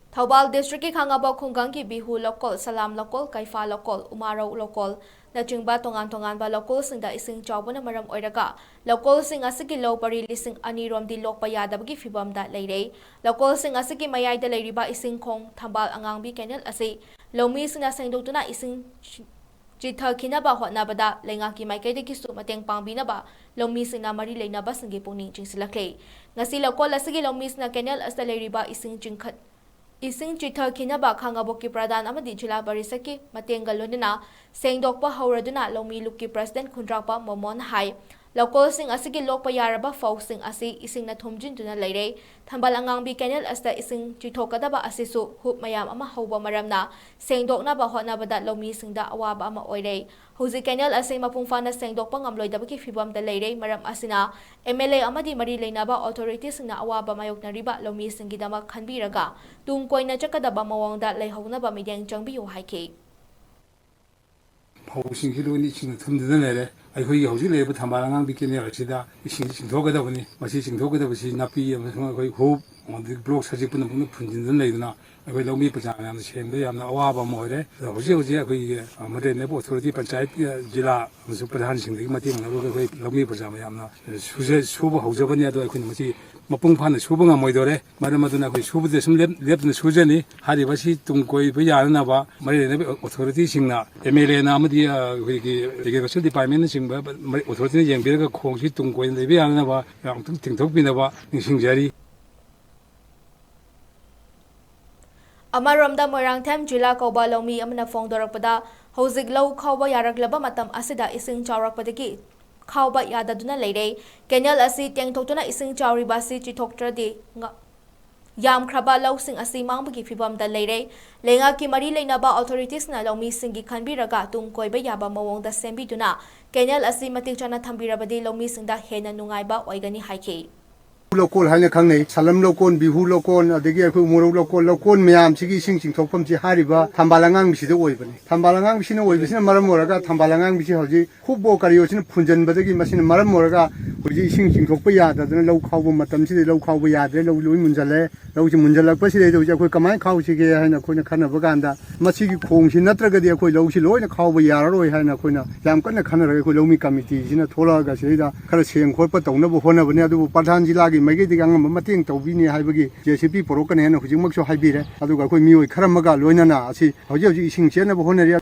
Thobal District ki Khangaba Khunggang ki Bihu Lokol, Salam Lokol, Kaifa Lokol, Umarau Lokol, Nachingba Tongan ba Lokol sing da ising chawbo na maram oiraga, Lokol sing asigi low pari lising anirom di lokpa yadabagi fibam da leire, Lokol sing asigi mayay da leiriba ising kong Thambal Angangbi Kenel asi, Lomi sing na singdotuna ising Jitha kinaba hotnabada lengaki maikay ki su mateng pangbinaba lomi sing na mari leinaba singi puning jingsilakle ngasi lokol asigi lomi na kenel as da leiriba ising jingkhat Ising Jitha kinaba Khangabo ki Pradhan amadi Jila Barisaki Matenga Lunina Sengdokpa Hauraduna Lomi Luki President Kundrakpa Momon Hai Lokol sing asigi lokpa yaraba fau sing asi ising na thumjin duna leire Thambal Angangbi Kenel asta ising jithokadaba asisu hup mayam ama hauba maramna sengdokna ba hotnabada lomi singda awaba ama oire Huzi Kenel asay mapungfana sengdokpa ngamloidaba ki fibam da leire maram asina MLA amadi mari leinaba authorities na awaba mayokna riba lomi singidama khanbiraga tungkoina chakadaba mawangda leihawnaba midyang changbiyo haike Hausinghidoni ching thumdane ꯑꯩꯈꯣꯏꯒꯤ ꯍꯧꯖꯤꯛ ꯂꯩꯔꯤꯕ ꯊꯝꯕꯥꯜ ꯑꯉꯥꯡꯕꯤ canal ꯑꯁꯤꯗ ꯏꯁꯤꯡ ꯆꯤꯡꯊꯣꯛꯀꯗꯕꯅꯤ ꯃꯁꯤ ꯆꯤꯡꯊꯣꯛꯀꯗꯕꯁꯤ ꯅꯥꯄꯤ ꯑꯃꯁꯨꯡ ꯑꯩꯈꯣꯏ ꯍꯣꯞ ꯑꯗꯒꯤ ꯕ꯭ꯂꯣꯛ ꯁꯖꯤꯛ ꯄꯨꯝꯅꯃꯛꯅ ꯐꯨꯟꯖꯤꯟꯗꯨꯅ ꯂꯩꯗꯨꯅ ꯑꯩꯈꯣꯏ ꯂꯧꯃꯤ ꯄ꯭ꯔꯖꯥ ꯃꯌꯥꯝꯅ ꯁꯦꯡꯕꯗ ꯌꯥꯝꯅ ꯑꯋꯥꯕ ꯑꯃ ꯑꯣꯏꯔꯦ ꯑꯗꯣ ꯍꯧꯖꯤꯛ ꯑꯩꯈꯣꯏꯒꯤ ꯃꯣꯗꯔꯟ ꯂꯦꯕ ꯑꯣꯊꯣꯔꯤꯇꯤ ꯄꯟꯆꯥꯌꯠ ꯖꯤꯂꯥ ꯑꯃꯁꯨꯡ ꯄ꯭ꯔꯙꯥꯟꯁꯤꯡꯗꯒꯤ ꯃꯇꯦꯡ ꯂꯧꯔꯒ ꯑꯩꯈꯣꯏ ꯂꯧꯃꯤ ꯄ꯭ꯔꯖꯥ ꯃꯌꯥꯝꯅ ꯁꯨꯕ ꯍꯧꯖꯕꯅꯤ ꯑꯗꯣ ꯑꯩꯈꯣꯏꯅ ꯃꯁꯤ ꯃꯄꯨꯡ ꯐꯥꯅ ꯁꯨꯕ ꯉꯝꯃꯣꯏꯗꯣꯔꯦ ꯃꯔꯝ ꯑꯗꯨꯅ ꯑꯩꯈꯣꯏ ꯁꯨꯕꯗ ꯁꯨꯝ ꯂꯦꯞꯇꯅ ꯁꯨꯖꯅꯤ ꯍꯥꯏꯔꯤꯕꯁꯤ ꯇꯨꯡ ꯀꯣꯏꯕ ꯌꯥꯅꯅꯕ ꯃꯔꯤ ꯂꯩꯅꯕ ꯑꯣꯊꯣꯔꯤꯇꯤꯁꯤꯡꯅ MLAꯅ ꯑꯃꯗꯤ ꯑꯩꯈꯣꯏꯒꯤ ꯑꯦꯒ꯭ꯔꯤꯀꯜꯆꯔ ꯗꯤꯄꯥꯔꯠꯃꯦꯟꯅꯆꯤꯡꯕ ꯑꯣꯊꯣꯔꯤꯇꯤꯅ ꯌꯦꯡꯕꯤꯔꯒ ꯈꯣꯡꯁꯤ ꯇꯨꯡ ꯀꯣꯏꯅ ꯂꯩꯕ ꯌꯥꯅꯅꯕ ꯑꯃꯨꯛꯇꯪ ꯇꯤꯡꯊꯣꯛꯄꯤꯅꯕ ꯅꯤꯡꯁꯤꯡꯖꯔꯤ Amaromda Moirangthem Jila Kauba Lomi amana fongdorakpada hojik lau khawba yaraklaba matam asida ising chawrakpadagi khawba yadaduna leire Kenel asi tengtoktuna ising chawribasi chithoktradi yam khraba lausing asi mangbagi fibamda leire lenga ki mari leinaba authorities na lomi singi khanbiraga tung koiba yaba mawongda sembiduna Kenel asi matik chana thambirabadi lomi singda hena nungaiba oigani haike Lokol haina khangnei salam lokon bihu lokon adegi akhoi morok lokon mayam sigi sing chingthokpam chi hariba thambalangang bisida oibani thambalangang bisina oibisina maram moraga thambalangang bisi hoji khubbo kariyo sin phunjan badagi masina maram moraga hoji sing chingthokpa yada dana lau khawbo matam si lau khawbo yadre lau loi munjale lau chi munjalakpa si dei akhoi kamai khaw si ge haina khoina khanaba ganda masigi khong si natragadi akhoi lau si loina khawbo yararoi haina khoina yam kanna khanaraga akhoi laumi committee sina tholaga seida khara seng khorpa tawnaba honabani adu pradhan jilagi Magi di gang mating tawbini haibagi JCP porokane hena hujimak so haibire aduga koi mioi kharamaga loinana asi hoji ising chena bo honari